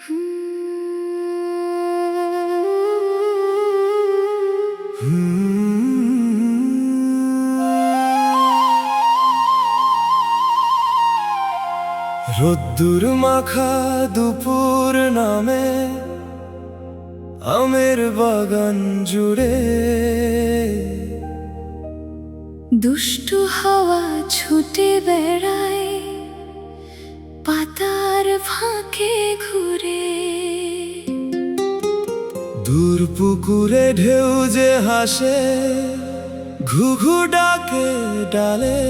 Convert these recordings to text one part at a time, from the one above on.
রোদ্দুর মাখা দুপুর নামে আমের বাগান জুড়ে দুষ্টু হাওয়া ছুটে বেড়ায় পাতার ফাঁকে ঘুরে। দূর পুকুরে ঢেউ যে হাসে ঘুঘু ডাকে ডালে।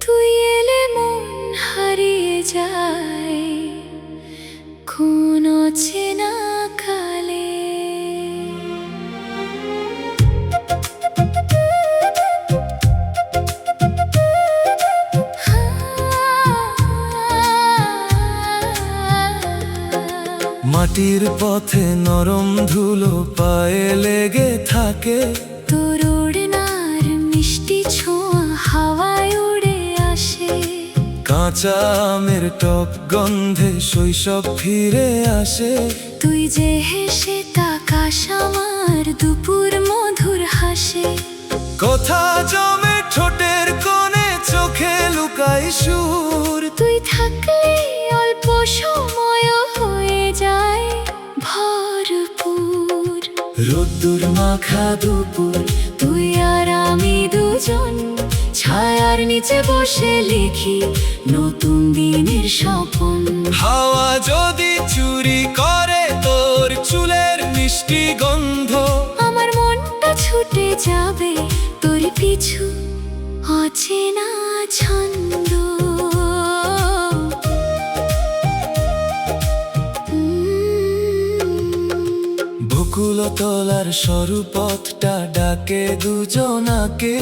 তুই এলে মন হারিয়ে যায় কোন চেনা কালে। মাটির পথে নরম ধুলো পায়ে লেগে থাকে। তোর ওড়নার মিষ্টি ছোঁয়া হাওয়ায় উড়ে আসে। কাঁচা আমের টক গন্ধে শৈশব ফিরে আসে। তুই যে হেসে তাকাস আমার দুপুর মধুর হাসে। কথা জমে ঠোঁটের কোণে চোখে লুকাই সুর। তুই থাকলে অল্প সময় হয়ে যায় ভরপুর। রোদ্দুর মাখা দুপুর তুই আর আমি দুজন ছায়ার নিচে বসে লিখি নতুন দিনের স্বপন। হাওয়া যদি চুরি করে তোর চুলের মিষ্টি গন্ধ, আমার মনটা ছুটে যাবে তোর পিছু অচেনা ছন্দ। বকুলতলার সরু পথটা ডাকে দুজনাকে।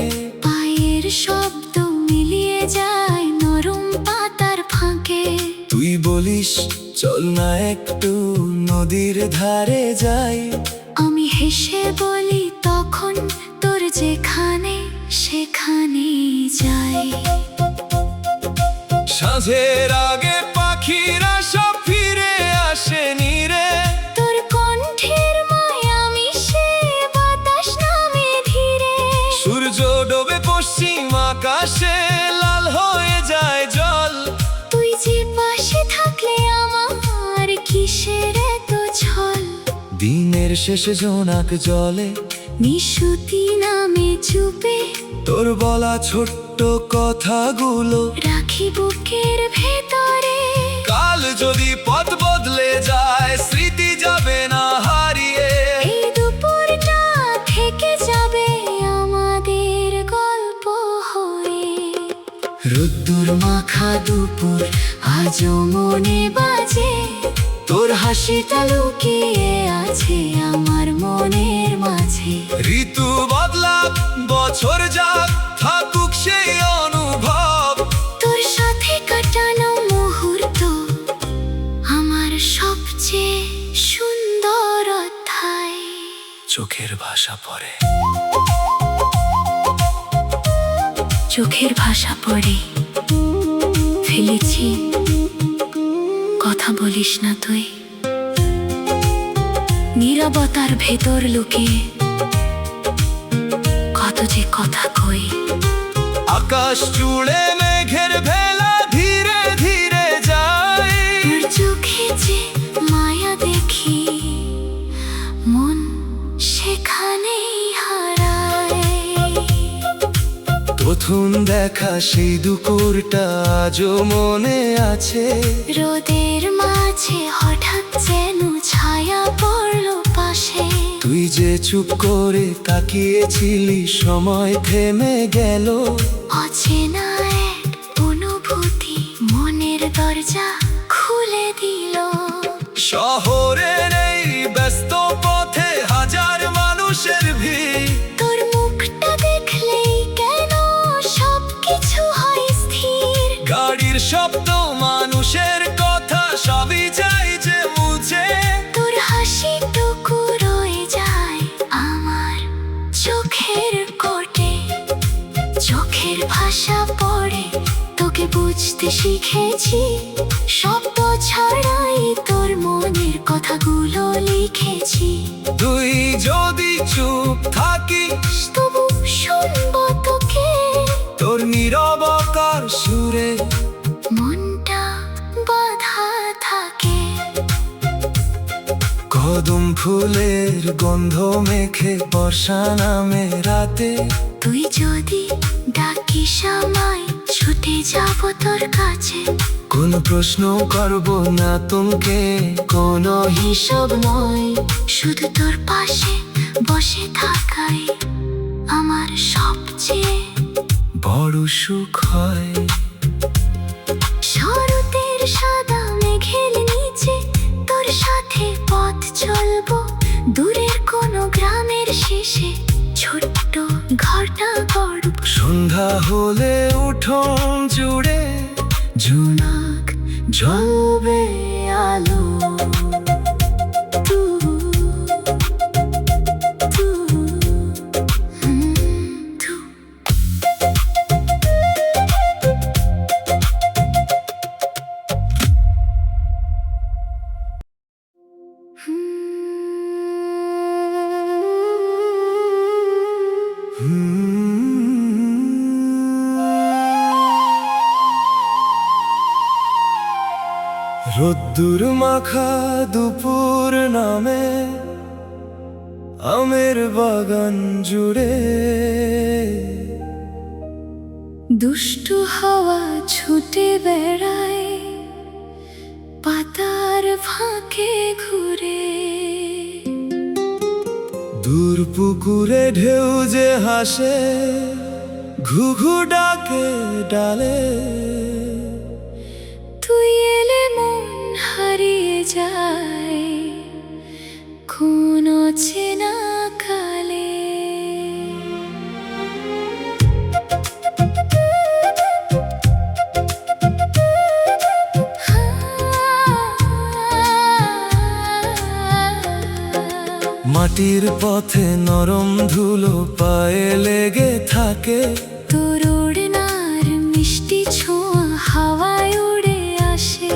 পায়ের শব্দ মিলিয়ে যায় নরম পাতার ফাঁকে। তুই বলিস চল না একটু নদীর ধারে যাই। আমি হেসে বলি তখন তোর যেখানে সেখানে যাই। সাঁঝের আগে পাখিরা সব ফিরে আসে নীরে। তোর কণ্ঠের মায়া মিশে বাতাস নামে ধীরে। সূর্য ডোবে পশ্চিম আকাশে লাল হয়ে যায় জল। তুই যে পাশে থাকলে আমার কিসের এত ছল। দিনের শেষে জোনাক জলে নিশুতি নামে চুপে। তোর বলা ছোট্ট কথাগুলো রাখি বুকের ভেতরে। কাল যদি পথ বদলে যায় স্মৃতি যাবে না হারিয়ে। এই দুপুরটা থেকে যাবে আমাদের গল্প হয়ে। রোদ্দুর মাখা দুপুর আজও মনে বাজে। তোর হাসিটা লুকিয়ে আছে আমার মনের মাঝে। ঋতু বদলাক বছর যাক থাকুক সেই অনুভব। তোর সাথে কাটানো মুহূর্ত আমার সবচেয়ে সুন্দর অধ্যায়। চোখের ভাষা পড়ে চোখের ভাষা পড়ে ফেলেছি কথা বলিস না তুই। নীরবতার ভেতর লুকিয়ে কত যে কথা কই। আকাশ জুড়ে মেঘের ভেলা ধীরে ধীরে যায়। তোর চোখে যে মায়া দেখি মন সেখানেই হারায়। প্রথম দেখা সেই দুপুরটা আজও মনে আছে। রোদের মাঝে হঠাৎ যেন ছায়া পড়লো পাশে। তুই যে চুপ করে তাকিয়েছিলি সময় থেমে গেল। অচেনা এক অনুভূতি মনের দরজা খুলে দিল। শহরের এই ব্যস্ত পথে হাজার মানুষের ভিড়। তোর মুখটা দেখলেই কেন সবকিছু হয় স্থির। গাড়ির শব্দ মানুষের কথা সবই যাই যে মুছে। তোর হাসিটুকু রয়ে যায় আমার চোখের কোটে। চোখের ভাষা পড়ে তোকে বুঝতে শিখেছি শব্দ ছাড়া যদি চুপ থাকিস তবু শুনবো তোকে, তোর নীরবকার সুরে মনটা বাঁধা থাকে। কদম ফুলের গন্ধ মেখে বর্ষা নামে রাতে, তুই যদি ডাকিস আমায় ছুটে যাব তোর কাছে। কোনো প্রশ্ন করব না তোকে, কোনো হিসাব নয়, শুধু তোর পাশে বসে থাকাই আমার সবচেয়ে বড় সুখ হয়। শরতের সাদা মেঘের নিচে তোর সাথে পথ চলবো, দূরের কোনো গ্রামের শেষে ছোট্ট ঘরটা গড়ব। সন্ধ্যা হলে উঠোন জুড়ে জোনাক জ্বলবে আলো, তু, তু, তু। রোদ্দুর মাখা দুপুর নামে আমের বাগান জুড়ে, দুষ্টু হাওয়া ছুটে বেড়ায় পাতার ফাঁকে ঘুরে। দূর পুকুরে ঢেউ যে হাসে, ঘুঘু ডাকে ডালে, তুই এলে মন হারিয়ে যায় কোন চেনা কালে। মাটির পথে নরম ধুলো পায়ে লেগে থাকে, তোর ওড়নার মিষ্টি ছোঁয়া হাওয়ায় উড়ে আসে।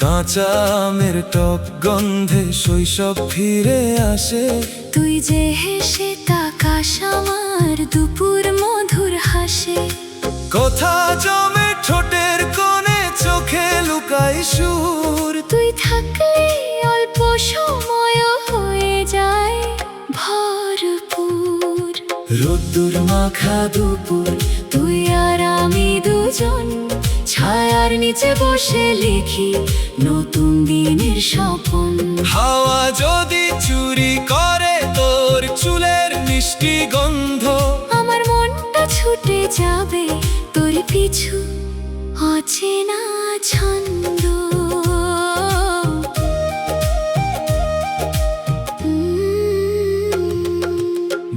কাঁচা আমের টক গন্ধে শৈশব ফিরে আসে। তুই যে হেসে তাকাস আমার দুপুর মধুর হাসে। কথা জমে ঠোঁটের কোণে, চোখে লুকাই সুর। তুই থাকলে অল্প সময় হয়ে যায় ভরপুর। রোদ্দুর মাখা দুপুর, তুই আর আমি দুজন ছায়ার নিচে বসে লিখি নতুন দিনের স্বপন। হাওয়া যদি চুরি করে তোর চুলের মিষ্টি গন্ধ, আমার মনটা ছুটে যাবে তোর পিছু অচেনা ছন্দ।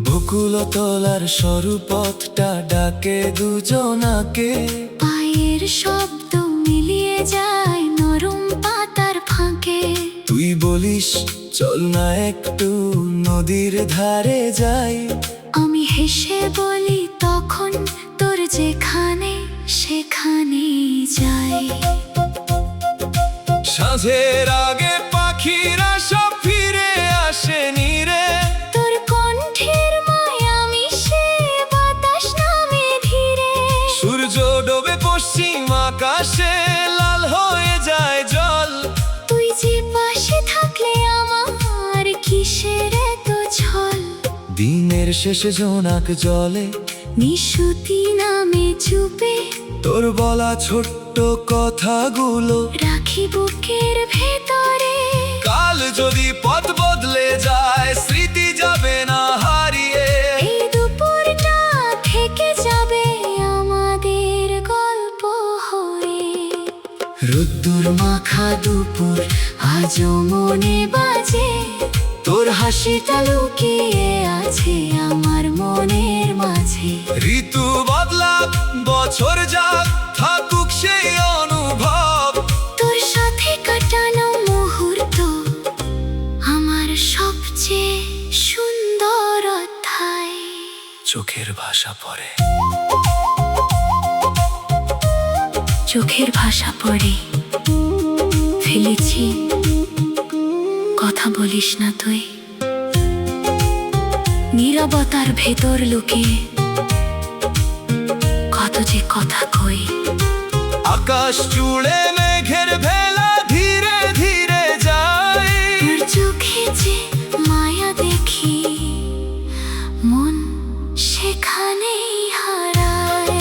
বকুলতলার সরু পথটা ডাকে দুজনাকে, পায়ের শব্দ মিলিয়ে যায় নরম পাতার ফাঁকে। তুই বলিস চল না একটু নদীর ধারে যাই, আমি হেসে বলি তখন তোর যেখানে সেখানে যাই। সাঁঝের আগে পাখিরা সব ফিরে আসে নীরে, তোর কণ্ঠের মায়া মিশে বাতাস নামে ধীরে। সূর্য ডোবে পশ্চিম আকাশে, লাল হয়ে যায় জল। তুই যে পাশে থাকলে আমার কিসের এত ছল। দিনের শেষে জোনাক জলে, নিশুতি নামে চুপে তোর বলা ছোট্ট কথাগুলো রাখি বুকের ভেতরে। কাল যদি পথ বদলে যায়, স্মৃতি যাবে না হারিয়ে। এই দুপুরটা থেকে যাবে আমাদের গল্প হয়ে। রোদ্দুর মাখা দুপুর আজও মনে বাজে, তোর হাসিটা লুকিয়ে আছে আমার মনের মাঝে। ঋতু বদলাক বছর যাক, থাকুক সেই অনুভব। তোর সাথে কাটানো মুহূর্ত আমার সবচেয়ে সুন্দর অধ্যায়। চোখের ভাষা পড়ে, চোখের ভাষা পড়ে ফেলেছি, কথা বলিস না তুই। নীরবতার ভেতর লুকিয়ে কত যে কথা কই। আকাশ জুড়ে মেঘের ভেলা ধীরে ধীরে যায়, তোর চোখে যে মায়া দেখি মন সেখানেই হারায়।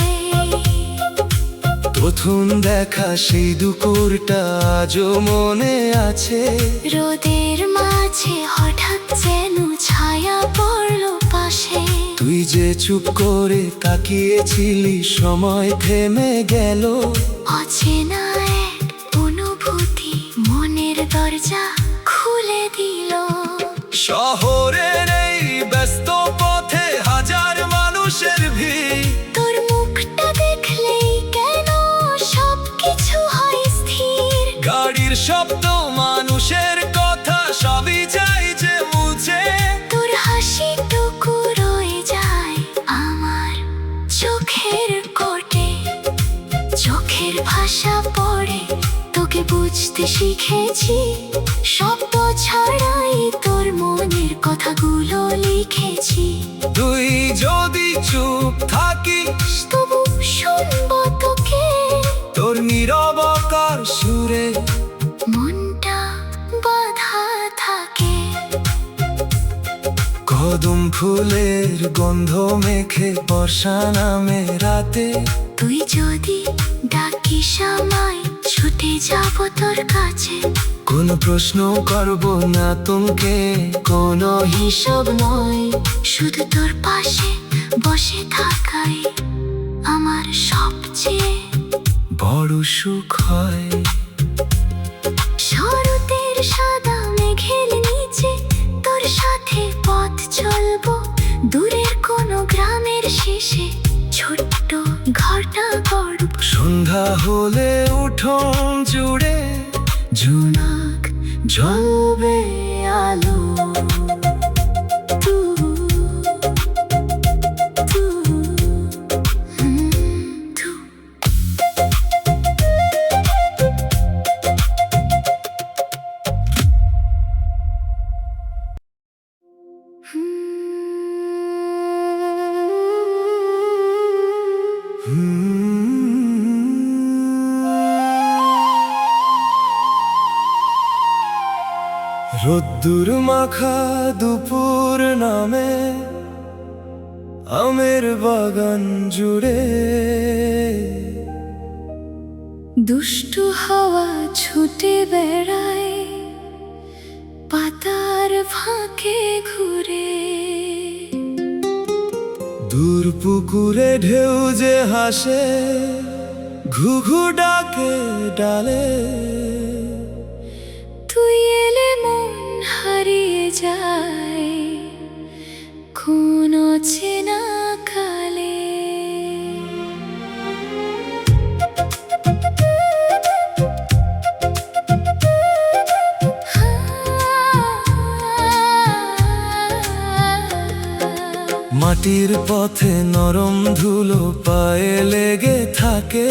প্রথম দেখা সেই দুপুরটা আজও মনে আছে, রোদের মাঝে হঠাৎ যেন ছায়া পড়লো পাশে। তুই যে চুপ করে তাকিয়েছিলি, সময় থেমে গেল। অচেনা এক অনুভূতি মনের দরজা খুলে দিল। শহরের এই ব্যস্ত পথে হাজার মানুষের ভিড়, তোর মুখটা দেখলেই কেন সবকিছু হয় স্থির। গাড়ির শব্দ, মানুষের কথা সবই যায় যে মুছে। তোর হাসিটুকু রয়ে যায় আমার চোখের কোটে। চোখের ভাষা পড়ে তোকে বুঝতে শিখেছি, শব্দ ছাড়াই তোর মনের কথাগুলো লিখেছি। তুই যদি চুপ থাকিস, তবু শুনবো তোকে, তোর নীরবতার সুরে মনটা বাঁধা থাকে। কদম ফুলের গন্ধ মেখে বর্ষা নামে রাতে, তুই যদি ডাকিস আমায় ছুটে যাব তোর কাছে। কোনো প্রশ্ন করব না তোকে, কোনো হিসাব নয়, শুধু তোর পাশে বসে থাকাই আমার সবচেয়ে বড় সুখ হয়। শরতের সাদা মেঘের নিচে তোর সাথে পথ চলবো, দূরের কোনো গ্রামের শেষে ছোট্ট ঘরটা গড়ব। সন্ধ্যা হলে উঠোন জুড়ে জোনাক জ্বলবে আলো। তু, তু, তু। রোদ্দুর মাখা দুপুর নামে আমের বাগান জুড়ে, দুষ্টু হাওয়া ছুটে বেড়ায় পাতার ফাঁকে ঘুরে। দূর পুকুরে ঢেউ যে হাসে, ঘুঘু ডাকে ডালে। তুই এলে মন হারিয়ে যায় কোন অচেনা কালে। মাটির পথে নরম ধুলো পায়ে লেগে থাকে,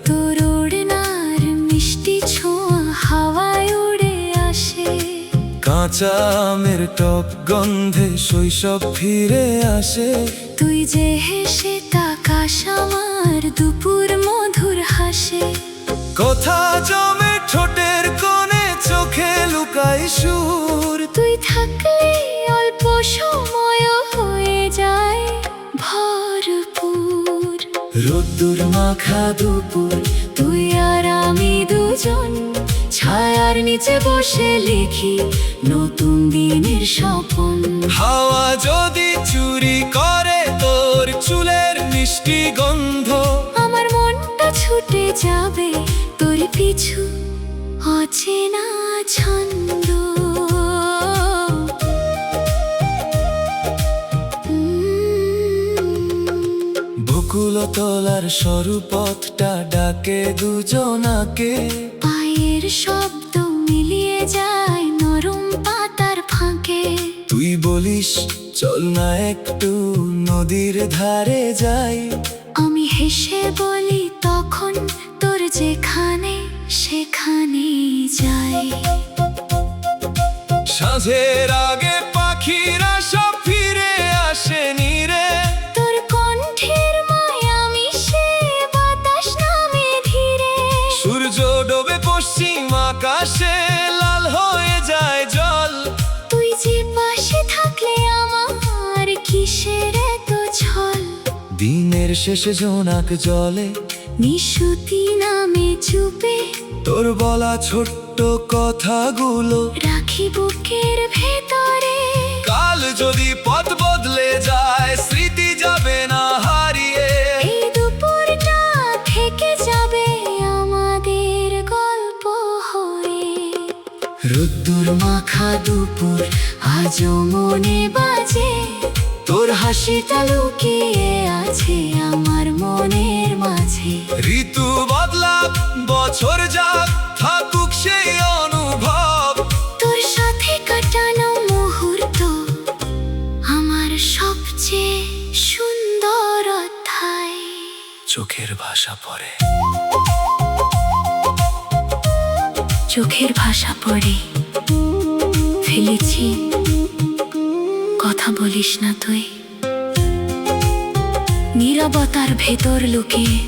তোর ওড়নার মিষ্টি ছোঁয়া হাওয়ায় উড়ে আসে। কাঁচা আমের টক গন্ধে শৈশব ফিরে আসে। তুই যে হেসে তাকাস আমার দুপুর মধুর হাসে। কথা জমে ঠোঁটের কোণে, চোখে লুকাই সুর। তুই থাকলে অল্প সময় হয়ে যায় ভরপুর। রোদ্দুর মাখা দুপুর, তুই আর আমি দুজন ছায়ার নিচে বসে লিখি নতুন দিনের স্বপন। হাওয়া যদি চুরি করে তোর চুলের মিষ্টি গন্ধ, আমার মনটা ছুটে যাবে তোর পিছু অচেনা ছন্দ। বকুলতলার সরু পথটা ডাকে দুজনাকে, পায়ের শব্দ মিলিয়ে যায় নরম পাতার ফাঁকে। তুই বলিস চল না একটু নদীর ধারে যাই, আমি হেসে বলি তখন তোর যেখানে সেখানে যাই। সাঁঝের আগে পাখিরা সব ফিরে আসে পশ্চিম আকাশে লাল হয়ে যায় জল। তুই যে পাশে থাকলে আমার কিসের এত ছল। দিনের শেষে জোনাক জলে নিশুতি নামে চুপে তোর বলা ছোট্ট কথাগুলো রাখি বুকের ভেতরে। কাল যদি পথ বদলে যায় স্মৃতি যাবে না হারিয়ে। এই দুপুরটা থেকে যাবে আমাদের গল্প হয়ে। রোদ্দুর মাখা দুপুর আজও মনে বাজে, তোর হাসিটা লুকিয়ে আছে আমার মনের মাঝে। ঋতু বদলাক বছর যাক থাকুক সেই অনুভব। তোর সাথে কাটানো মুহূর্ত আমার সবচেয়ে সুন্দর অধ্যায়। চোখের ভাষা পড়ে চোখের ভাষা পড়ে ফেলেছি, কথা বলিস না তুই। নীরবতার ভেতর লুকিয়ে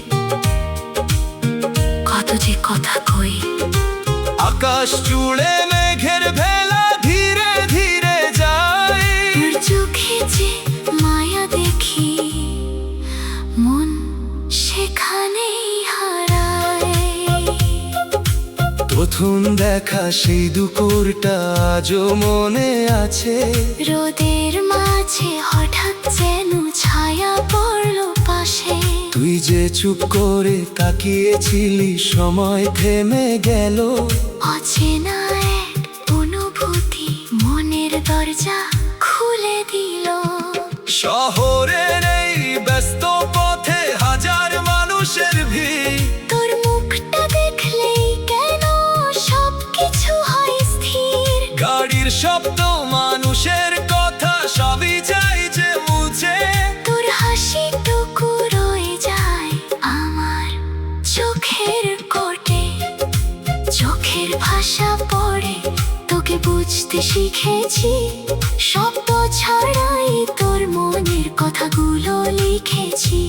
কত যে কথা কই। আকাশ জুড়ে মেঘের ভেলা ধীরে ধীরে যায়। তোর চোখে যে মায়া দেখি মন সেখানেই হারায়। প্রথম দেখা সেই দুপুরটা আজও মনে আছে। রোদের মাঝে হঠাৎ যেন ছায়া পড়লো পাশে। তুই যে চুপ করে তাকিয়েছিলি সময় থেমে গেল। অচেনা এক অনুভূতি মনের দরজা খুলে দিল। শহরের এই ব্যস্ত পথে হাজার মানুষের ভিড়। তোর মুখটা দেখলেই কেন সবকিছু হয় স্থির। গাড়ির শব্দ মানুষের কথা সবই যায় যে মুছে। তোর হাসিটুকু রয়ে যায় আমার চোখের কোটে। চোখের ভাষা পড়ে তোকে বুঝতে শিখেছি। শব্দ ছাড়াই তোর মনের কথাগুলো লিখেছি।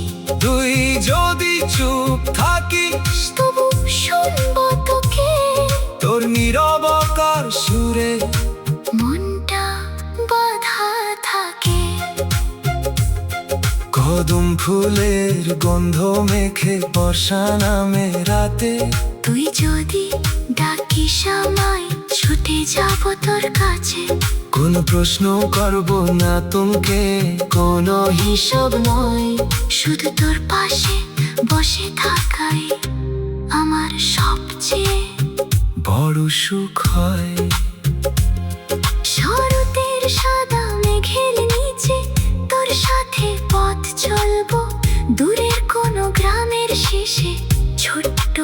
তুই যদি চুপ থাকিস তবু শুনবো তোকে। তোর নীরবতার সুরে মনটা বাঁধা থাকে। কদম ফুলের গন্ধ মেখে বর্ষা নামে রাতে। তুই যদি ডাকিস আমায় ছুটে যাব তোর কাছে। কোনো প্রশ্ন করব না তোমাকে, কোনো হিসব নয়, শুধু তোর পাশে বসে থাকাই আমার সবচেয়ে বড় সুখ হয়। শরতের সাদা মেঘের নিচে তোর সাথে পথ চলবো। দূরের কোনো গ্রামের শেষে ছোট্ট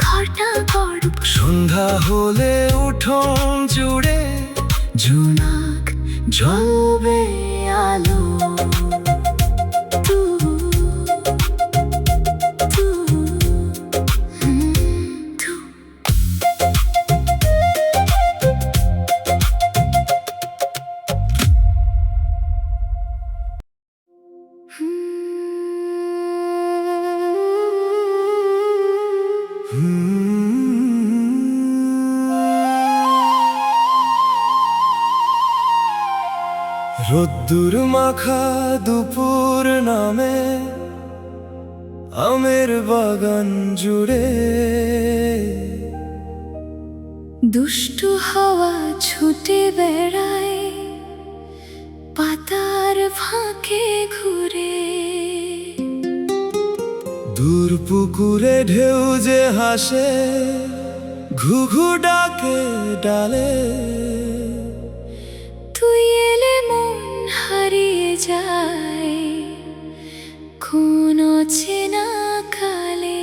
ঘরটা গড়ব। সন্ধ্যা হলে উঠোন জুড়ে জোনাক জ্বলবে আলো। তু, তু, তু। রোদ্দুর মাখা দুপুর নামে আমের বাগান জুড়ে। দুষ্টু হাওয়া ছুটে বেড়ায় পাতার ফাঁকে ঘুরে। দূর পুকুরে ঢেউ যে হাসে ঘুঘু ডাকে ডালে। তুই এলে মন হারিয়ে যায় কোন চেনা কালে।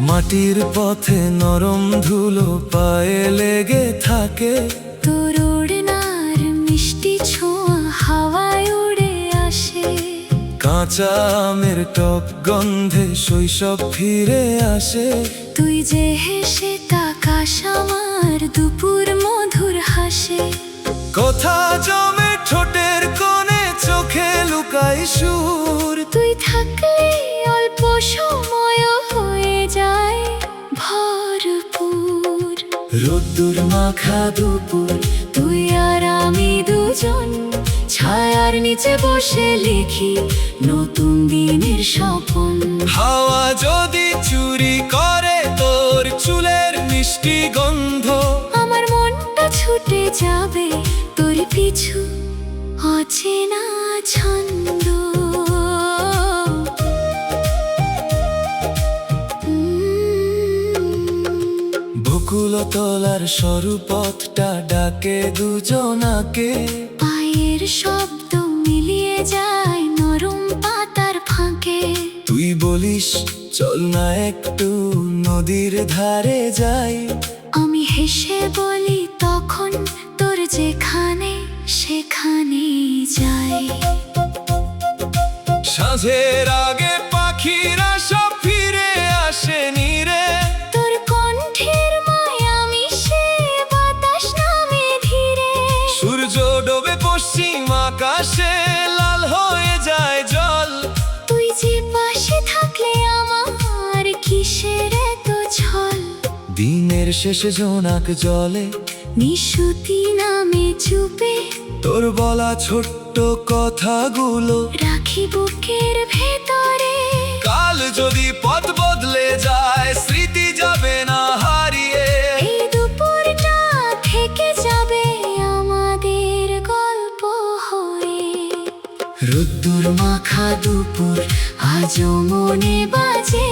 মাটির পথে নরম ধুলো পায়ে লেগে থাকে। তোর ওড়নার মিষ্টি ছোঁয়া হাওয়ায় উড়ে আসে। কাঁচা আমের টক গন্ধে শৈশব ফিরে আসে। তুই যে হেসে তাকাস আমার দুপুর মধুর হাসি। কথা জমে ঠোঁটের কোণে, চোখে লুকাই সুর। তুই থাকলে অল্প সময় হয়ে যায় ভরপুর। রোদ্দুর মাখা দুপুর, তুই আর আমি দুজন ছায়ার নিচে বসে লিখি নতুন দিনের স্বপন। হাওয়া যদি চুরি করে তোর চুলের মিষ্টি গন্ধ, আমার মনটা ছুটে যাবে তোর পিছু অচেনা ছন্দ। বকুলতলার সরু পথটা ডাকে দুজনাকে, পায়ের শব্দ মিলিয়ে যায় নরম পাতার ফাঁকে। তুই বলিস চল না একটু নদীর ধারে যাই, আমি হেসে বলি তখন তোর যেখানে সেখানে যাই। সাঁঝের আগে পাখিরা সব ফিরে আসে নীরে, তোর কণ্ঠের মায়া মিশে বাতাস নামে ধীরে। সূর্য ডোবে পশ্চিম আকাশে, লাল হয়ে যায় জল। তুই যে পাশে থাকলে আমার কিসের এত ছল। দিনের শেষে জোনাক জলে, নিশুতি নামে চুপে তোর বলা ছোট্ট কথাগুলো রাখি বুকের ভেতরে। কাল যদি পথ বদলে যায়, স্মৃতি যাবে না হারিয়ে। এই দুপুরটা থেকে যাবে আমাদের গল্প হয়ে। রোদ্দুর মাখা দুপুর আজও মনে বাজে,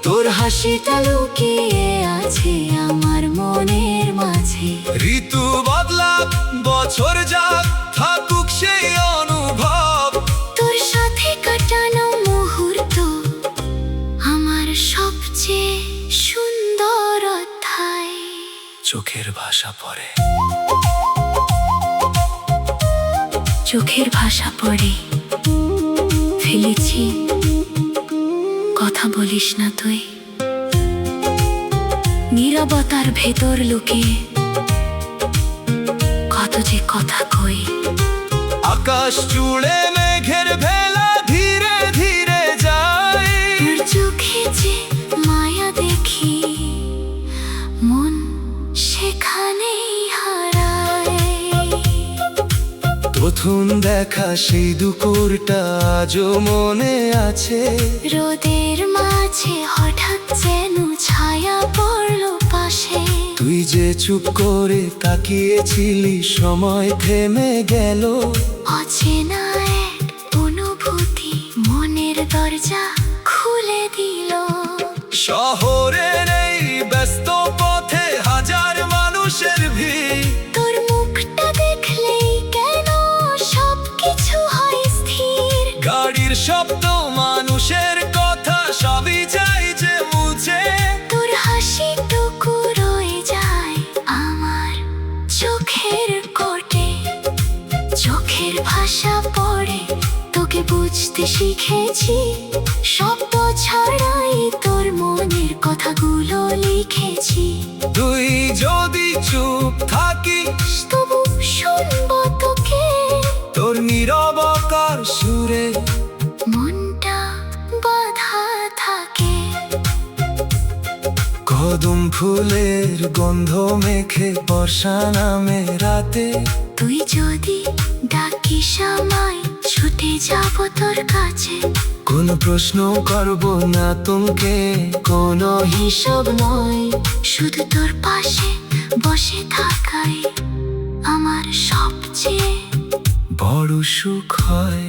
তোর হাসিটা লুকিয়ে আছে আমার মনের মাঝে। ঋতু বদলাক বছর যাক, থাকুক সেই অনুভব। তোর সাথে কাটানো মুহূর্ত আমার সবচেয়ে সুন্দর অধ্যায়। চোখের ভাষা পড়ে, চোখের ভাষা পড়ে ফেলেছি, কথা বলিস না তুই। নীরবতার ভেতর লুকিয়ে কত যে কথা কই। আকাশ জুড়ে মেঘের ভেলা ধীরে ধীরে যায়। তোর চোখে যে মায়া দেখি, মন সেখানেই হারায়। প্রথম দেখা সেই দুপুরটা আজও মনে আছে, রোদের মাঝে হঠাৎ যেন ছায়া পড়লো পাশে। তুই যে চুপ করে তাকিয়েছিলি, সময় থেমে গেল। অচেনা এক অনুভূতি মনের দরজা খুলে দিল। শহরের এই ব্যস্ত পথে হাজার মানুষের ভিড়, তোর মুখটা দেখলেই কেন সবকিছু হয় স্থির। গাড়ির শব্দ মানুষের কথা সবই যায় যে মুছে। তোর হাসিটুকু রয়ে যায় আমার চোখের কোটে। চোখের ভাষা পড়ে তোকে বুঝতে শিখেছি, শব্দ ছাড়াই তোর মনের কথাগুলো লিখেছি। তুই যদি চুপ থাকিস, তবু শুনবো তোকে, তোর নীরবতার সুরে মনটা বাঁধা থাকে। কদম ফুলের গন্ধ মেখে বর্ষা নামে রাতে, তুই যদি ডাকিস আমায় ছুটে যাব তোর কাছে। কোনো প্রশ্ন করব না তোকে, কোনো হিসাব নয়, শুধু তোর পাশে বসে থাকাই আমার সবচেয়ে বড় সুখ হয়।